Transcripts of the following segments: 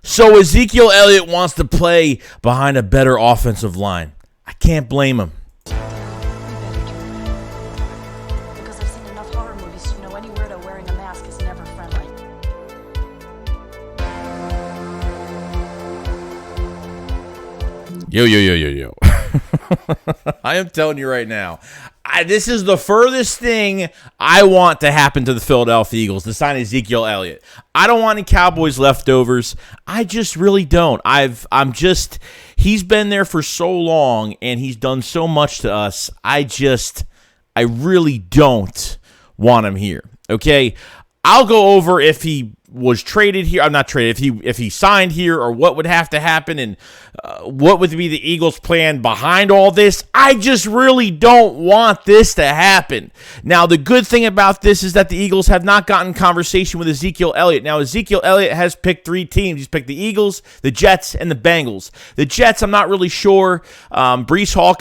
So Ezekiel Elliott wants to play behind a better offensive line. I can't blame him. Because I've seen enough horror movies to know any weirdo wearing a mask is never friendly. Yo. I am telling you right now, this is the furthest thing I want to happen to the Philadelphia Eagles, to sign Ezekiel Elliott. I don't want any Cowboys leftovers. I just really don't. He's been there for so long, and he's done so much to us. I really don't want him here. Okay? I'll go over if he was traded here. I'm not traded. If he signed here, or what would have to happen, and what would be the Eagles' plan behind all this. I just really don't want this to happen. Now, the good thing about this is that the Eagles have not gotten conversation with Ezekiel Elliott. Now, Ezekiel Elliott has picked 3 teams. He's picked the Eagles, the Jets, and the Bengals. The Jets, I'm not really sure. Breece Hall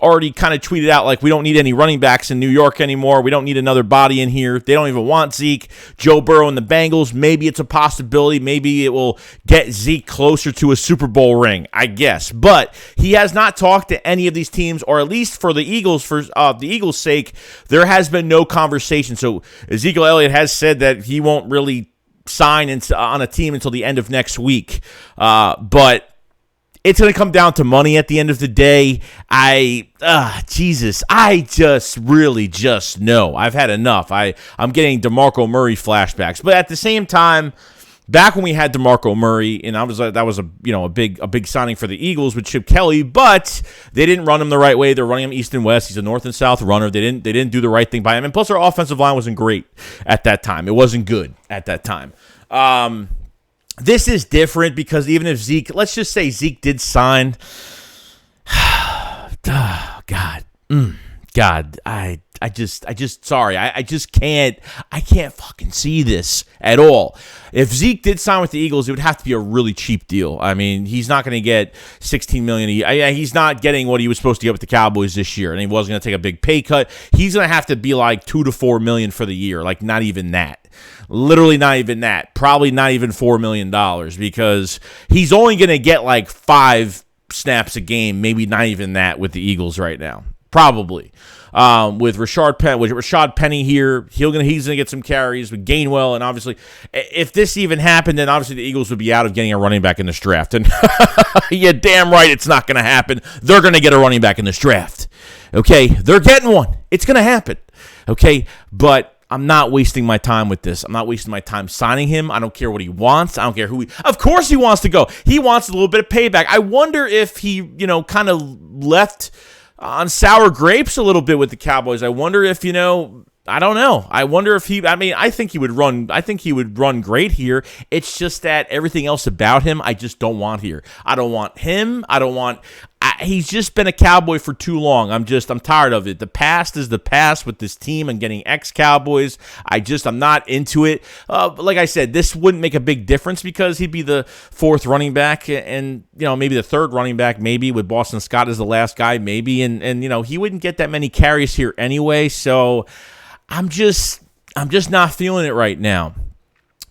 already tweeted out, like, we don't need any running backs in New York anymore. We don't need another body in here. They don't even want Zeke. Joe Burrow and the Bengals, maybe it's a possibility. Maybe it will get Zeke closer to a Super Bowl ring, I guess. But he has not talked to any of these teams, or at least for the Eagles, for the Eagles' sake, there has been no conversation. So Ezekiel Elliott has said that he won't really sign on a team until the end of next week. But it's going to come down to money at the end of the day. I just know. I've had enough. I'm getting DeMarco Murray flashbacks. But at the same time, back when we had DeMarco Murray, and that was a big signing for the Eagles with Chip Kelly, but they didn't run him the right way. They're running him east and west. He's a north and south runner. They didn't do the right thing by him. And plus, our offensive line wasn't great at that time. It wasn't good at that time. This is different because even if Zeke, let's just say Zeke did sign, God, I can't fucking see this at all. If Zeke did sign with the Eagles, it would have to be a really cheap deal. I mean, he's not going to get $16 million a year. He's not getting what he was supposed to get with the Cowboys this year, and he wasn't going to take a big pay cut. He's going to have to be like $2 to $4 million for the year, like not even that. Literally not even that. Probably not even $4 million, because he's only going to get like 5 snaps a game, maybe not even that with the Eagles right now. Probably. With Rashad Penny here, he's going to get some carries with Gainwell, and obviously, if this even happened, then obviously the Eagles would be out of getting a running back in this draft. And yeah, damn right, it's not going to happen. They're going to get a running back in this draft. Okay, they're getting one. It's going to happen. Okay, but I'm not wasting my time with this. I'm not wasting my time signing him. I don't care what he wants. I don't care who of course he wants to go. He wants a little bit of payback. I wonder if he, kind of left on sour grapes a little bit with the Cowboys. I wonder if, I don't know. I wonder if I think he would run great here. It's just that everything else about him, I just don't want here. I don't want him. He's just been a Cowboy for too long. I'm tired of it. The past is the past with this team and getting ex-Cowboys. I'm not into it. Like I said, this wouldn't make a big difference because he'd be the 4th running back and, maybe the 3rd running back, maybe with Boston Scott as the last guy, maybe. And he wouldn't get that many carries here anyway. So I'm just not feeling it right now.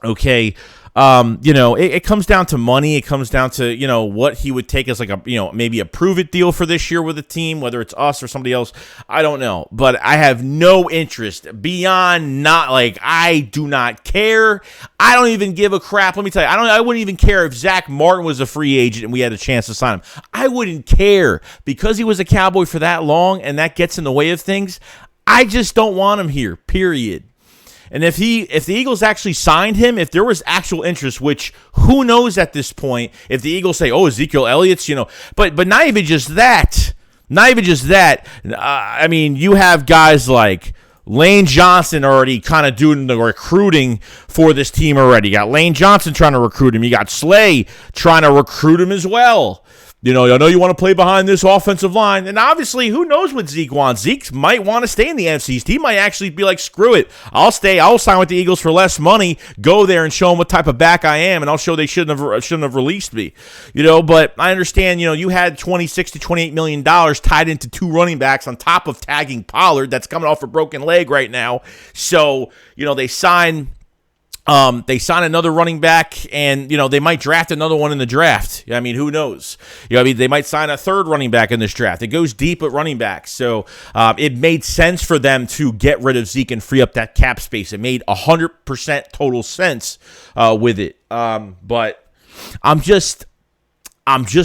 Okay. It comes down to money. It comes down to, what he would take as like a, maybe a prove-it deal for this year with the team, whether it's us or somebody else. I don't know. But I have no interest beyond I do not care. I don't even give a crap. Let me tell you, I wouldn't even care if Zach Martin was a free agent and we had a chance to sign him. I wouldn't care because he was a Cowboy for that long and that gets in the way of things. I just don't want him here, period. And if the Eagles actually signed him, if there was actual interest, which who knows at this point, if the Eagles say, Ezekiel Elliott's, but not even just that. I mean, you have guys like Lane Johnson already kind of doing the recruiting for this team already. You got Lane Johnson trying to recruit him. You got Slay trying to recruit him as well. I know you want to play behind this offensive line. And obviously, who knows what Zeke wants? Zeke might want to stay in the NFC East. He might actually be like, screw it. I'll stay. I'll sign with the Eagles for less money, go there and show them what type of back I am, and I'll show they shouldn't have released me. But I understand, you had $26 to $28 million tied into 2 running backs on top of tagging Pollard that's coming off a broken leg right now. So, they sign They sign another running back, and they might draft another one in the draft. I mean, who knows? They might sign a third running back in this draft. It goes deep at running back, so it made sense for them to get rid of Zeke and free up that cap space. It made 100% total sense with it. But I'm just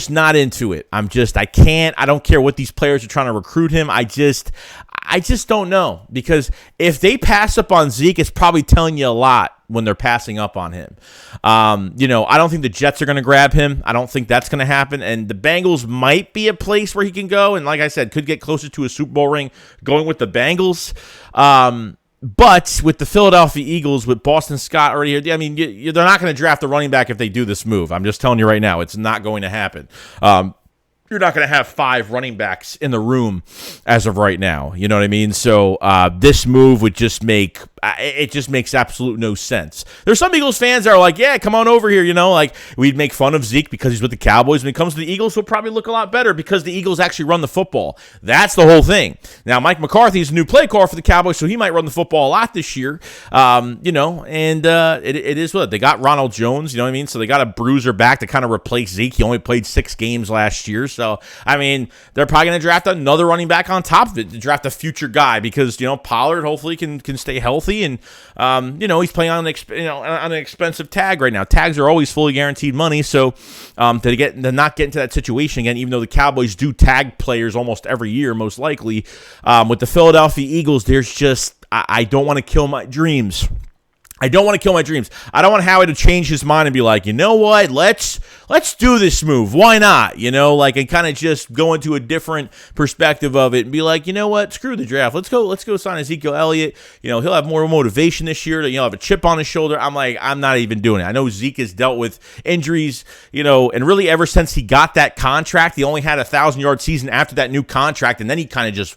not into it. I can't. I don't care what these players are trying to recruit him. I just don't know, because if they pass up on Zeke, it's probably telling you a lot when they're passing up on him. I don't think the Jets are going to grab him. I don't think that's going to happen. And the Bengals might be a place where he can go. And like I said, could get closer to a Super Bowl ring going with the Bengals. But with the Philadelphia Eagles, with Boston Scott already here, I mean, they're not going to draft a running back if they do this move. I'm just telling you right now, it's not going to happen. You're not going to have 5 running backs in the room as of right now. You know what I mean? So this move would just makes absolute no sense. There's some Eagles fans that are like, yeah, come on over here. Like we'd make fun of Zeke because he's with the Cowboys. When it comes to the Eagles, he'll probably look a lot better because the Eagles actually run the football. That's the whole thing. Now, Mike McCarthy is a new play caller for the Cowboys, so he might run the football a lot this year. And it is what they got. Ronald Jones, you know what I mean? So they got a bruiser back to kind of replace Zeke. He only played 6 games last year. So, I mean, they're probably going to draft another running back on top of it to draft a future guy because, Pollard hopefully can stay healthy. And, he's playing on an expensive tag right now. Tags are always fully guaranteed money. So to not get into that situation again, even though the Cowboys do tag players almost every year, most likely, with the Philadelphia Eagles, there's just, I don't want to kill my dreams. I don't want to kill my dreams. I don't want Howie to change his mind and be like, you know what, let's do this move. Why not? And kind of just go into a different perspective of it and be like, you know what, screw the draft. Let's go sign Ezekiel Elliott. He'll have more motivation this year to, have a chip on his shoulder. I'm not even doing it. I know Zeke has dealt with injuries, and really ever since he got that contract, he only had a 1,000-yard season after that new contract, and then he kind of just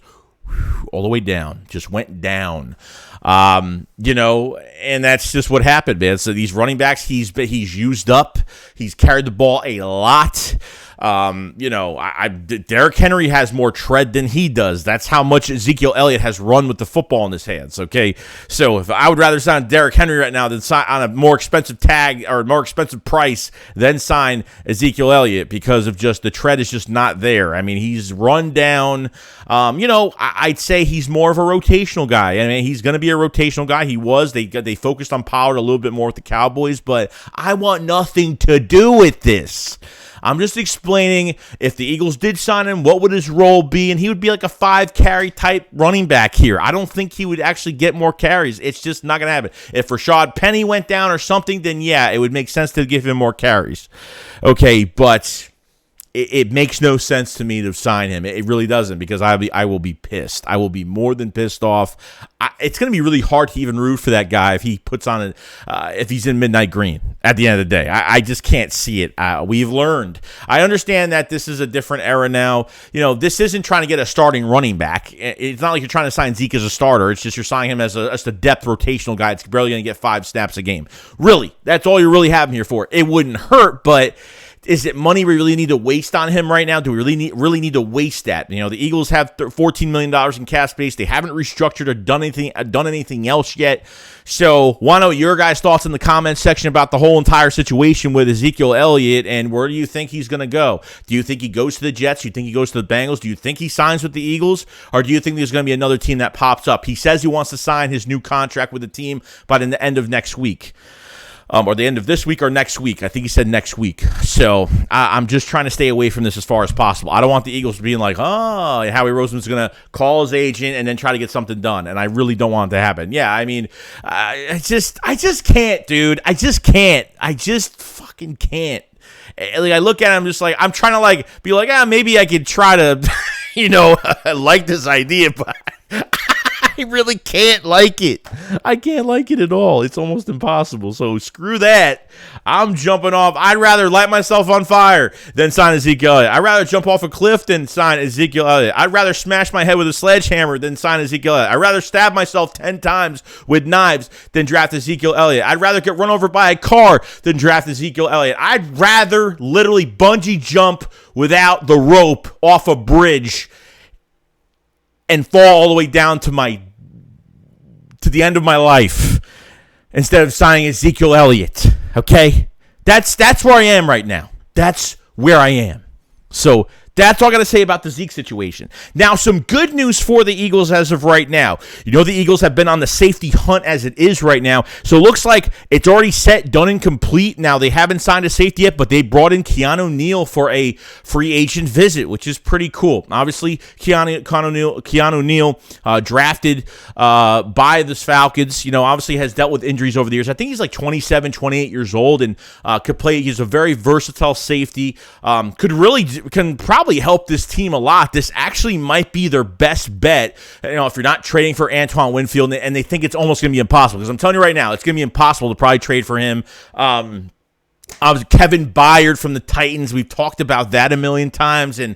all the way down, just went down. And that's just what happened, man. So these running backs, he's used up. He's carried the ball a lot. Derrick Henry has more tread than he does. That's how much Ezekiel Elliott has run with the football in his hands. Okay, so if I would rather sign Derrick Henry right now than sign on a more expensive tag or more expensive price than sign Ezekiel Elliott because of just the tread is just not there. I mean, he's run down. I'd say he's more of a rotational guy. I mean, he's going to be a rotational guy. He was. They focused on Pollard a little bit more with the Cowboys, but I want nothing to do with this. I'm just explaining if the Eagles did sign him, what would his role be? And he would be like a 5-carry type running back here. I don't think he would actually get more carries. It's just not going to happen. If Rashad Penny went down or something, then yeah, it would make sense to give him more carries. Okay, but it makes no sense to me to sign him. It really doesn't, because I will be pissed. I will be more than pissed off. It's going to be really hard to even root for that guy if he puts on if he's in midnight green at the end of the day. I just can't see it. We've learned. I understand that this is a different era now. This isn't trying to get a starting running back. It's not like you're trying to sign Zeke as a starter. It's just you're signing him as a depth rotational guy. It's barely going to get 5 snaps a game. Really, that's all you're really having here for. It wouldn't hurt, but is it money we really need to waste on him right now? Do we really need to waste that? The Eagles have $14 million in cap space. They haven't restructured or done anything else yet. So want to know your guys' thoughts in the comments section about the whole entire situation with Ezekiel Elliott, and where do you think he's going to go? Do you think he goes to the Jets? Do you think he goes to the Bengals? Do you think he signs with the Eagles? Or do you think there's going to be another team that pops up? He says he wants to sign his new contract with the team by the end of next week. Or the end of this week or next week. I think he said next week. So I'm just trying to stay away from this as far as possible. I don't want the Eagles being like, oh, Howie Roseman's going to call his agent and then try to get something done. And I really don't want it to happen. Yeah, I mean, I just can't, dude. I just can't. I just fucking can't. Like, I look at him just like, I'm trying to be like, maybe I could try to, like this idea, but I really can't like it. I can't like it at all. It's almost impossible. So screw that. I'm jumping off. I'd rather light myself on fire than sign Ezekiel Elliott. I'd rather jump off a cliff than sign Ezekiel Elliott. I'd rather smash my head with a sledgehammer than sign Ezekiel Elliott. I'd rather stab myself 10 times with knives than draft Ezekiel Elliott. I'd rather get run over by a car than draft Ezekiel Elliott. I'd rather literally bungee jump without the rope off a bridge and fall all the way down to the end of my life instead of signing Ezekiel Elliott. Okay? That's where I am right now. That's where I am. So that's all I got to say about the Zeke situation. Now, some good news for the Eagles as of right now. You know, the Eagles have been on the safety hunt as it is right now. So it looks like it's already set, done, and complete. Now, they haven't signed a safety yet, but they brought in Keanu Neal for a free agent visit, which is pretty cool. Obviously, Keanu Neal drafted by the Falcons, you know, obviously has dealt with injuries over the years. I think he's like 27, 28 years old and could play. He's a very versatile safety. Can probably help this team a lot. This actually might be their best bet, you know, if you're not trading for Antoine Winfield, and they think it's almost going to be impossible, because I'm telling you right now, it's going to be impossible to probably trade for him. Kevin Byard from the Titans, we've talked about that a million times, and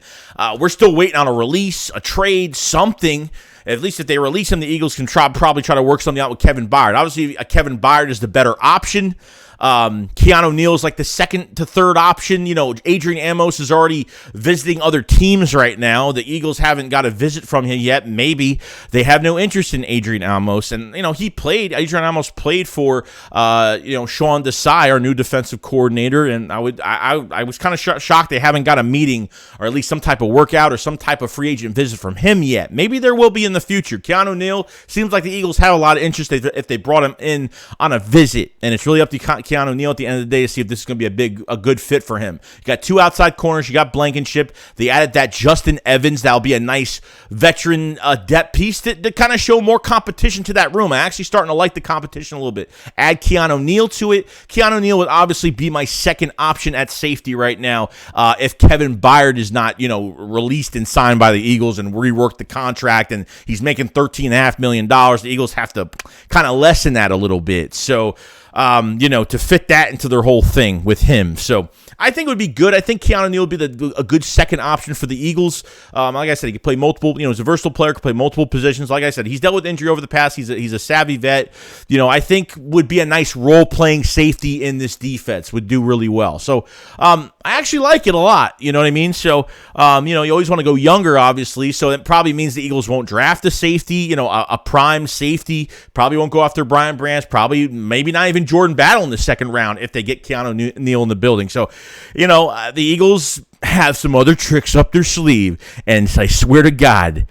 we're still waiting on a release, a trade, something. At least if they release him, the Eagles can probably try to work something out with Kevin Byard. Obviously, Kevin Byard is the better option. Keanu Neal is like the second to third option. You know, Adrian Amos is already visiting other teams right now. The Eagles haven't got a visit from him yet. Maybe they have no interest in Adrian Amos. And, you know, Adrian Amos played for, Sean Desai, our new defensive coordinator. And I was kind of shocked they haven't got a meeting or at least some type of workout or some type of free agent visit from him yet. Maybe there will be in the future. Keanu Neal seems like the Eagles have a lot of interest if they brought him in on a visit. And it's really up to Keanu Neal at the end of the day to see if this is going to be a good fit for him. You got two outside corners. You got Blankenship. They added that Justin Evans. That'll be a nice veteran depth piece to kind of show more competition to that room. I'm actually starting to like the competition a little bit. Add Keanu Neal to it. Keanu Neal would obviously be my second option at safety right now if Kevin Byard is not, released and signed by the Eagles and reworked the contract and he's making $13.5 million. The Eagles have to kind of lessen that a little bit. So, to fit that into their whole thing with him. So I think it would be good. I think Keanu Neal would be a good second option for the Eagles. Like I said, he could play multiple, he's a versatile player, could play multiple positions. Like I said, he's dealt with injury over the past. He's a savvy vet. I think would be a nice role-playing safety in this defense, would do really well. So I actually like it a lot. You know what I mean? So, you always want to go younger, obviously. So it probably means the Eagles won't draft a safety, a prime safety. Probably won't go after Brian Branch. Maybe not even Jordan Battle in the second round if they get Keanu Neal in the building. So, the Eagles have some other tricks up their sleeve. And I swear to God,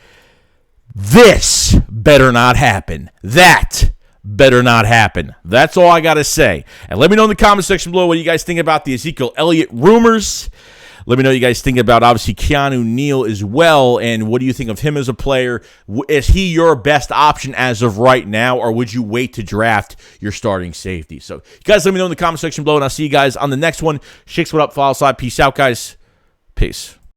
this better not happen. That better not happen. That's all I got to say. And let me know in the comment section below what you guys think about the Ezekiel Elliott rumors. Let me know what you guys think about, obviously, Keanu Neal as well, and what do you think of him as a player? Is he your best option as of right now, or would you wait to draft your starting safety? So, you guys let me know in the comment section below, and I'll see you guys on the next one. SHAKESQUAD up, follow side. Peace out, guys. Peace.